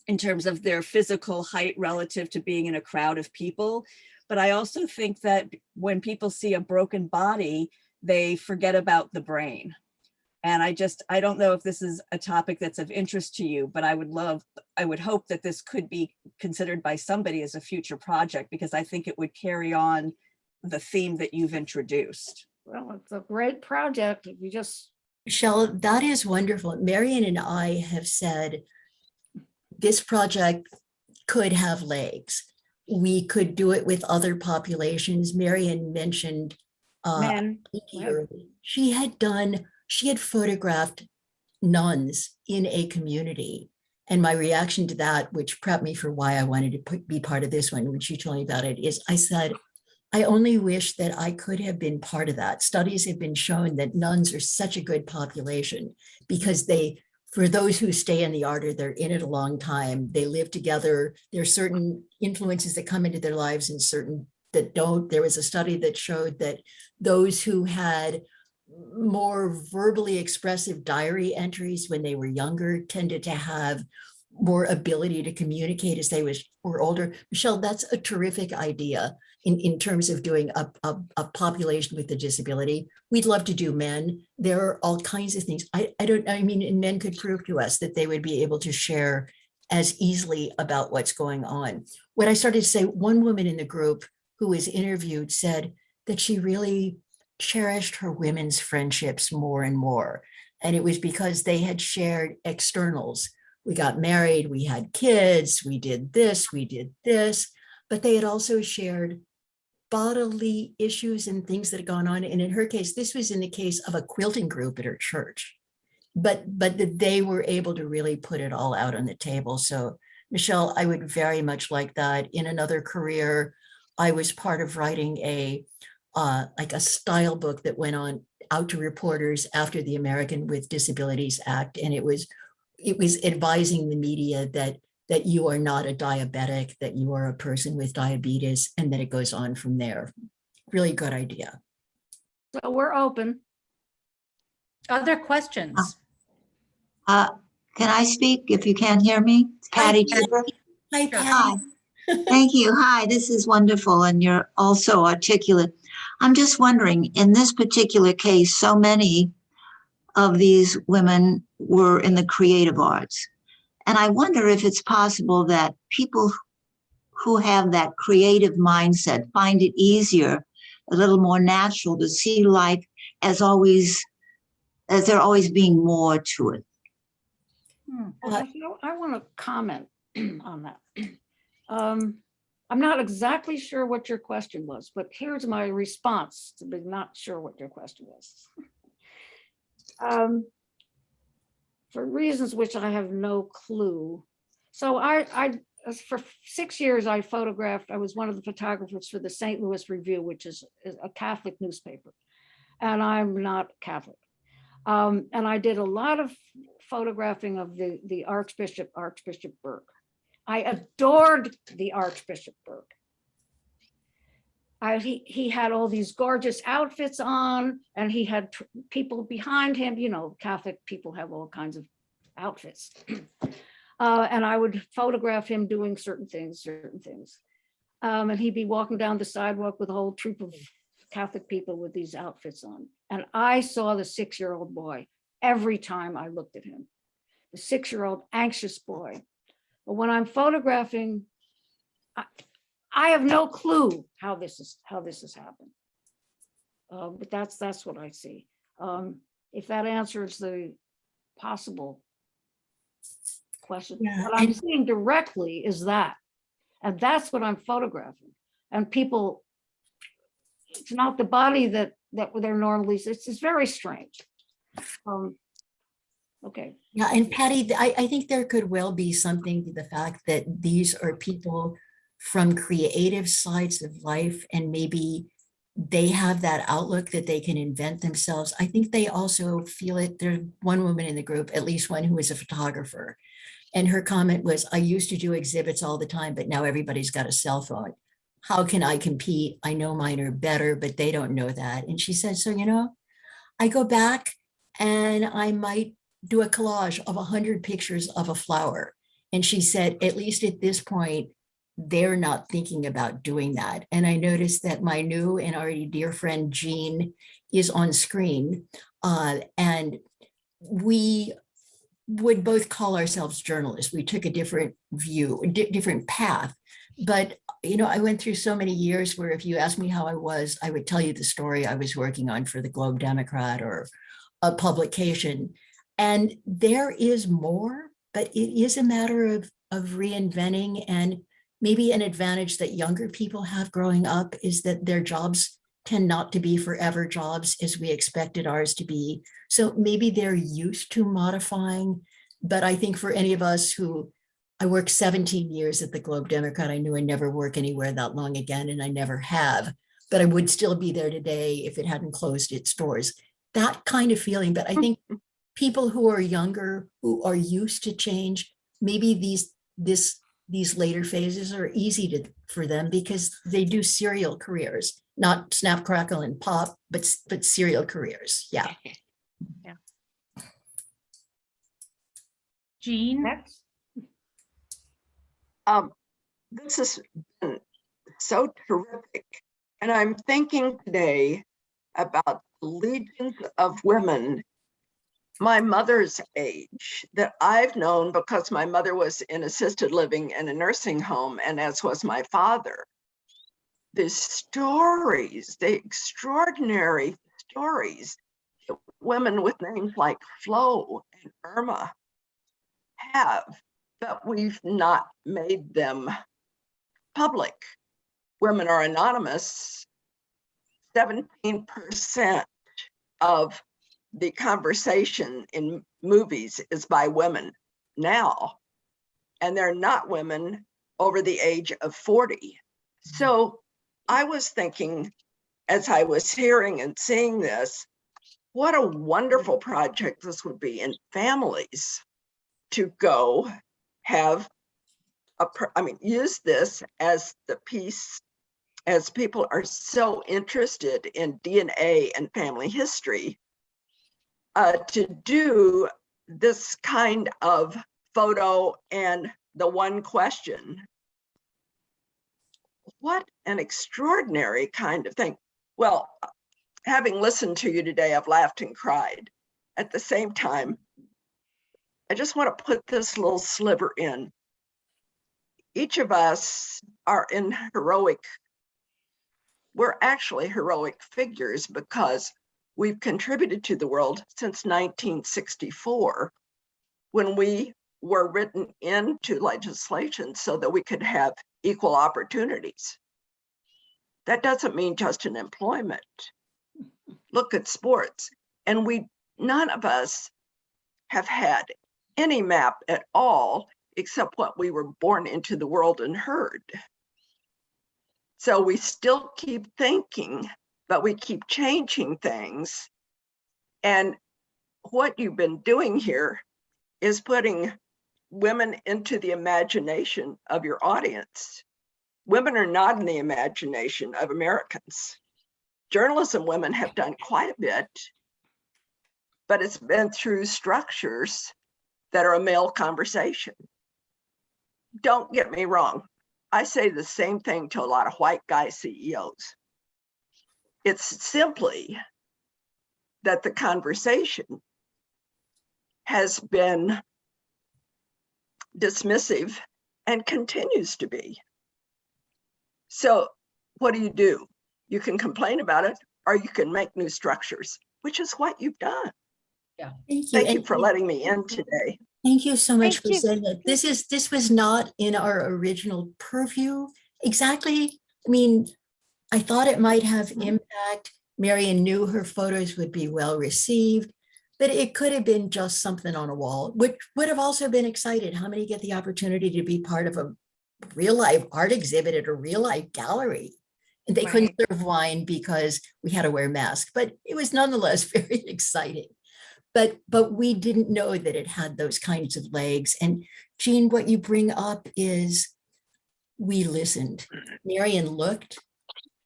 in terms of their physical height relative to being in a crowd of people. But I also think that when people see a broken body, they forget about the brain. And I don't know if this is a topic that's of interest to you, but I would hope that this could be considered by somebody as a future project, because I think it would carry on the theme that you've introduced. Well, it's a great project. You just. Michelle, that is wonderful. Marian and I have said this project could have legs. We could do it with other populations. Marian mentioned Men. she had photographed nuns in a community. And my reaction to that, which prepped me for why I wanted to be part of this one, which you told me about it, is I said, I only wish that I could have been part of that. Studies have been shown that nuns are such a good population because for those who stay in the order, they're in it a long time. They live together. There are certain influences that come into their lives and certain that don't. There was a study that showed that those who had more verbally expressive diary entries when they were younger tended to have more ability to communicate as they were older. Michelle, that's a terrific idea in terms of doing a population with a disability. We'd love to do men. There are all kinds of things. And men could prove to us that they would be able to share as easily about what's going on. When I started to say, one woman in the group who was interviewed said that she really cherished her women's friendships more and more. And it was because they had shared externals. We got married, we had kids, we did this, but they had also shared bodily issues and things that had gone on. And in her case, this was in the case of a quilting group at her church, but that they were able to really put it all out on the table. So Michelle, I would very much like that. In another career, I was part of writing a style book that went on out to reporters after the American with Disabilities Act. And it was advising the media that you are not a diabetic, that you are a person with diabetes, and that it goes on from there. Really good idea. So we're open. Other questions? Can I speak if you can't hear me? It's Patty. Hi, Sure. Patty. Thank you. Hi, this is wonderful, and you're also articulate. I'm just wondering, in this particular case, so many of these women were in the creative arts. And I wonder if it's possible that people who have that creative mindset find it easier, a little more natural to see life as always, as there always being more to it. I want to comment on that. I'm not exactly sure what your question was, but here's my response to be not sure what your question was. For reasons which I have no clue. So for 6 years, I was one of the photographers for the St. Louis Review, which is a Catholic newspaper. And I'm not Catholic. And I did a lot of photographing of the Archbishop Burke. I adored the Archbishop Burke. He had all these gorgeous outfits on, and he had people behind him. You know, Catholic people have all kinds of outfits. And I would photograph him doing certain things. And he'd be walking down the sidewalk with a whole troop of Catholic people with these outfits on. And I saw the 6-year-old boy every time I looked at him, the 6-year-old anxious boy. But when I'm photographing, I have no clue how this has happened. But that's what I see. If that answers the possible question, Yeah, what I'm and- seeing directly is that, and that's what I'm photographing. And people, it's not the body that they're normally. It's very strange. Okay. Yeah, and Patty, I think there could well be something to the fact that these are people from creative sides of life, and maybe they have that outlook that they can invent themselves. I think they also feel it. There's one woman in the group, at least one who is a photographer, and her comment was, I used to do exhibits all the time, but now everybody's got a cell phone. How can I compete? I know mine are better, but they don't know that. And she said, so, I go back and I might do a collage of 100 pictures of a flower. And she said, at least at this point, they're not thinking about doing that. And I noticed that my new and already dear friend, Jean, is on screen. And we would both call ourselves journalists. We took a different view, different path. But, I went through so many years where if you asked me how I was, I would tell you the story I was working on for the Globe Democrat or a publication. And there is more, but it is a matter of reinventing. And maybe an advantage that younger people have growing up is that their jobs tend not to be forever jobs as we expected ours to be. So maybe they're used to modifying. But I think for any of us who, I worked 17 years at the Globe Democrat, I knew I'd never work anywhere that long again, and I never have, but I would still be there today if it hadn't closed its doors. That kind of feeling. But I think people who are younger, who are used to change, maybe these later phases are easy for them because they do serial careers, not snap, crackle, and pop, but serial careers. Yeah. Jean? Next. This has been so terrific. And I'm thinking today about legions of women my mother's age that I've known because my mother was in assisted living and a nursing home, and as was my father. The stories, the extraordinary stories that women with names like Flo and Irma have, but we've not made them public. Women are anonymous. 17% of the conversation in movies is by women now, and they're not women over the age of 40. So I was thinking, as I was hearing and seeing this, what a wonderful project this would be in families to go have use this as the piece, as people are so interested in DNA and family history, to do this kind of photo and the one question, what an extraordinary kind of thing. Well, having listened to you today, I've laughed and cried. At the same time, I just want to put this little sliver in. Each of us are in heroic, we're actually heroic figures because we've contributed to the world since 1964, when we were written into legislation so that we could have equal opportunities. That doesn't mean just in employment. Look at sports. And none of us have had any map at all except what we were born into the world and heard. So we still keep thinking, but we keep changing things. And what you've been doing here is putting women into the imagination of your audience. Women are not in the imagination of Americans. Journalism women have done quite a bit, but it's been through structures that are a male conversation. Don't get me wrong. I say the same thing to a lot of white guy CEOs. It's simply that the conversation has been dismissive and continues to be. So what do? You can complain about it, or you can make new structures, which is what you've done. Yeah. Thank you for letting me in today. Thank you so much Thank for you. saying that. This was not in our original purview. Exactly. I mean, I thought it might have impact. Marian knew her photos would be well received, but it could have been just something on a wall, which would have also been excited. How many get the opportunity to be part of a real life art exhibit at a real life gallery? And they couldn't serve wine because we had to wear masks, but it was nonetheless very exciting. But we didn't know that it had those kinds of legs. And Jean, what you bring up is we listened. Marian looked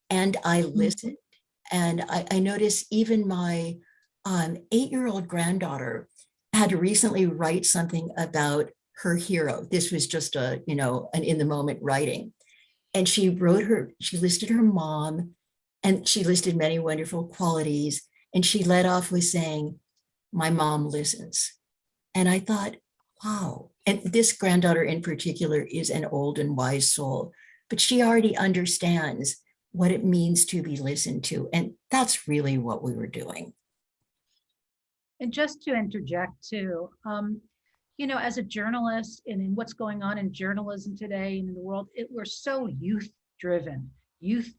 and I listened. And I noticed even my 8-year-old granddaughter had to recently write something about her hero. This was just an in the moment writing. And she listed her mom, and she listed many wonderful qualities. And she led off with saying, "My mom listens." And I thought, wow. And this granddaughter in particular is an old and wise soul, but she already understands what it means to be listened to. And that's really what we were doing. And just to interject too, as a journalist and in what's going on in journalism today and in the world, we're so youth driven, youth.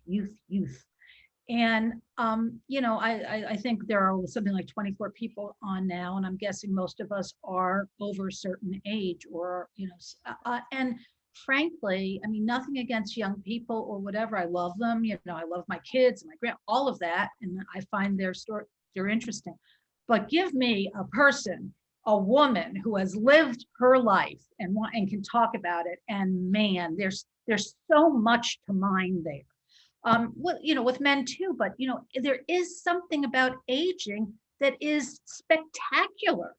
And, I think there are something like 24 people on now, and I'm guessing most of us are over a certain age or, and frankly, I mean, nothing against young people or whatever. I love them. I love my kids and my all of that. And I find their story, they're interesting. But give me a person, a woman who has lived her life and can talk about it. And man, there's so much to mine there. With men too, but there is something about aging that is spectacular.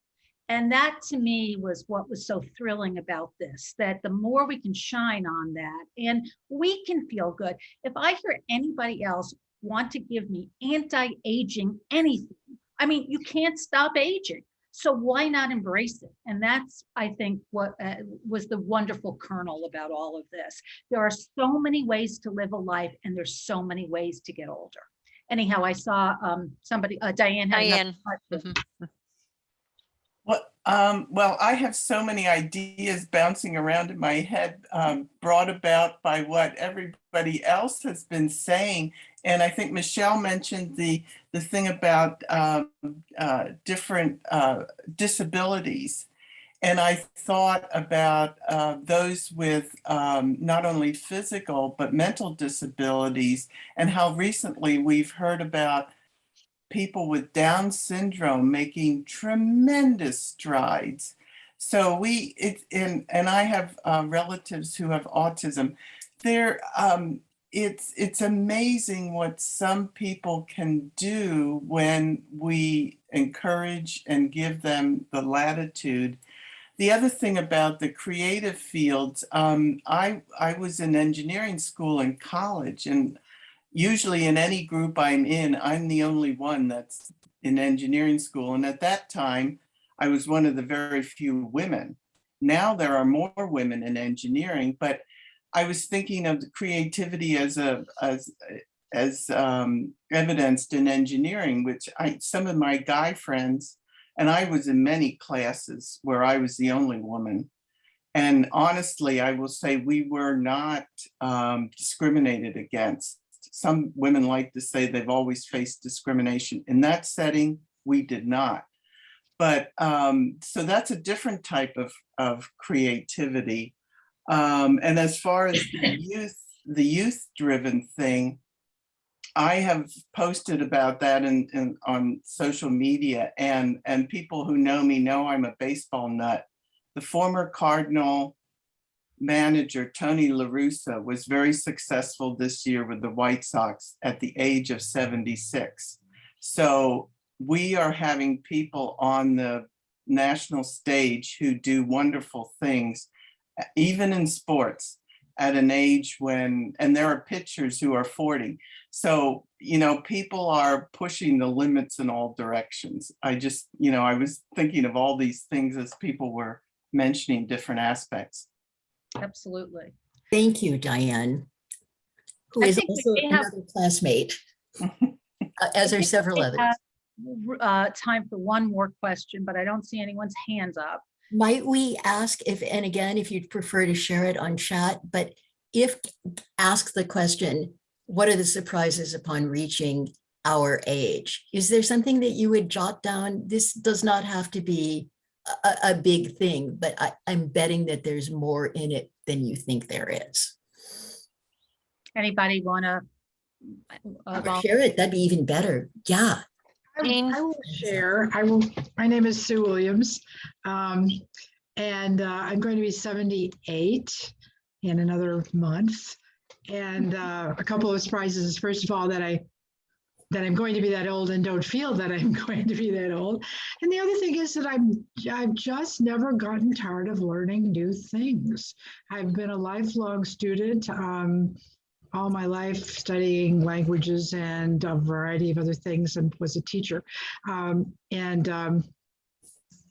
And that to me was what was so thrilling about this, that the more we can shine on that and we can feel good. If I hear anybody else want to give me anti-aging anything, I mean, you can't stop aging. So why not embrace it? And that's, I think, what was the wonderful kernel about all of this. There are so many ways to live a life, and there's so many ways to get older. Anyhow, I saw somebody, Diane. Diane. Well, I have so many ideas bouncing around in my head, brought about by what everybody else has been saying. And I think Michelle mentioned the thing about different disabilities. And I thought about those with not only physical, but mental disabilities, and how recently we've heard about people with Down syndrome making tremendous strides. So and I have relatives who have autism. It's amazing what some people can do when we encourage and give them the latitude The other thing about the creative fields, I was in engineering school in college, and usually in any group I'm in, I'm the only one that's in engineering school. And at that time, I was one of the very few women. Now there are more women in engineering, but I was thinking of the creativity as evidenced in engineering, which some of my guy friends, and I was in many classes where I was the only woman. And honestly, I will say we were not discriminated against. Some women like to say they've always faced discrimination. In that setting, we did not. But so that's a different type of creativity. And as far as the youth-driven thing, I have posted about that on social media, and people who know me know I'm a baseball nut. The former Cardinal manager, Tony La Russa, was very successful this year with the White Sox at the age of 76. So we are having people on the national stage who do wonderful things, even in sports, at an age when, and there are pitchers who are 40. So, you know, people are pushing the limits in all directions. I just, you know, I was thinking of all these things as people were mentioning different aspects. Absolutely. Thank you, Diane, who I is think we also may have- another classmate, as are several We others. have, time for one more question, but I don't see anyone's hands up. Might we ask if, and again, if you'd prefer to share it on chat, but if ask the question, what are the surprises upon reaching our age? Is there something that you would jot down? This does not have to be a big thing, but I'm betting that there's more in it than you think there is. Anybody want to? Share it, that'd be even better. Yeah. Jean? I will share. My name is Sue Williams. And I'm going to be 78 in another month. And a couple of surprises. First of all, that I'm going to be that old and don't feel that I'm going to be that old. And the other thing is that I've just never gotten tired of learning new things. I've been a lifelong student. All my life studying languages and a variety of other things, and was a teacher.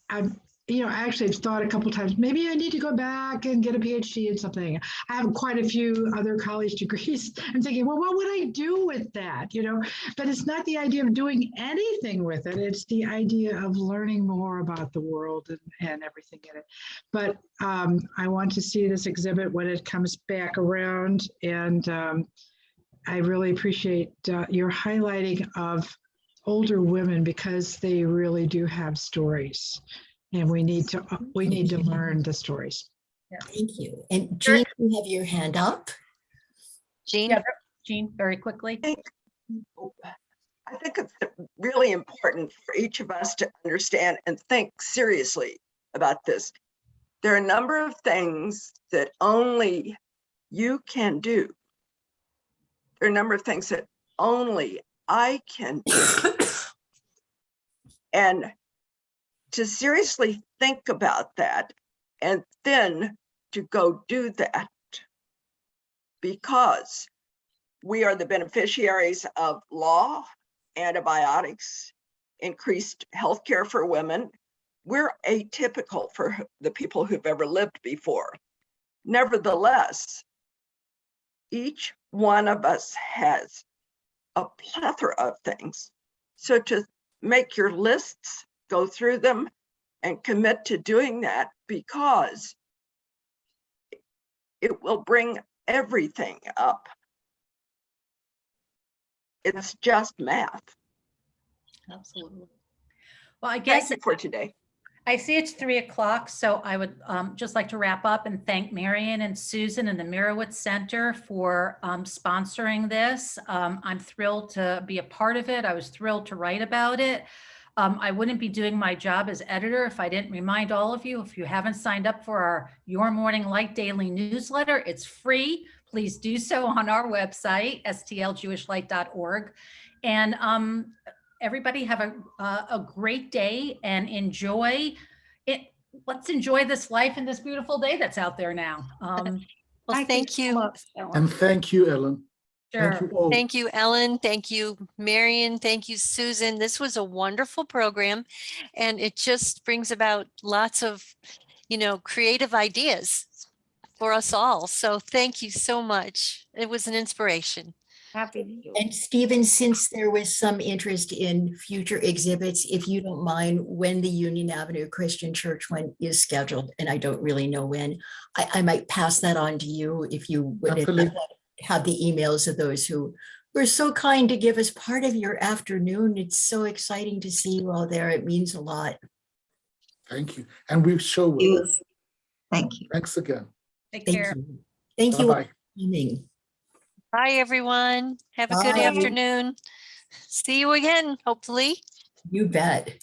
I've, I actually have thought a couple of times, maybe I need to go back and get a PhD in something. I have quite a few other college degrees. I'm thinking, well, what would I do with that? But it's not the idea of doing anything with it. It's the idea of learning more about the world and everything in it. But I want to see this exhibit when it comes back around. And I really appreciate your highlighting of older women, because they really do have stories. And we need to learn the stories. Thank you. And Jean, you have your hand up. Jean? Yeah, Jean, very quickly. I think it's really important for each of us to understand and think seriously about this. There are a number of things that only you can do. There are a number of things that only I can do. And to seriously think about that, and then to go do that, because we are the beneficiaries of law, antibiotics, increased healthcare for women. We're atypical for the people who've ever lived before. Nevertheless, each one of us has a plethora of things. So to make your lists, go through them, and commit to doing that, because it will bring everything up. It's just math. Absolutely. Well, I guess Thank you for today. I see it's 3:00, so I would just like to wrap up and thank Marian and Susan and the Mirowitz Center for sponsoring this. I'm thrilled to be a part of it. I was thrilled to write about it. I wouldn't be doing my job as editor if I didn't remind all of you, if you haven't signed up for our Your Morning Light daily newsletter, it's free. Please do so on our website, stljewishlight.org. And everybody have a great day and enjoy it. let's enjoy this life and this beautiful day that's out there now. Well, thank so you. much, Ellen. And thank you, Ellen. Thank Sure. you all. Thank you, Ellen. Thank you, Marian. Thank you, Susan. This was a wonderful program, and it just brings about lots of, creative ideas for us all. So thank you so much. It was an inspiration. Happy to do it. And Stephen, since there was some interest in future exhibits, if you don't mind, when the Union Avenue Christian Church one is scheduled, and I don't really know when, I might pass that on to you if you would Absolutely. have the emails of those who were so kind to give us part of your afternoon. It's so exciting to see you all there. It means a lot. Thank you. And we sure will. You. Thank you. Thanks again. Take Thank care. you. Thank you all Bye-bye. for coming. Bye, everyone. Have a good Bye. afternoon. See you again, hopefully. You bet.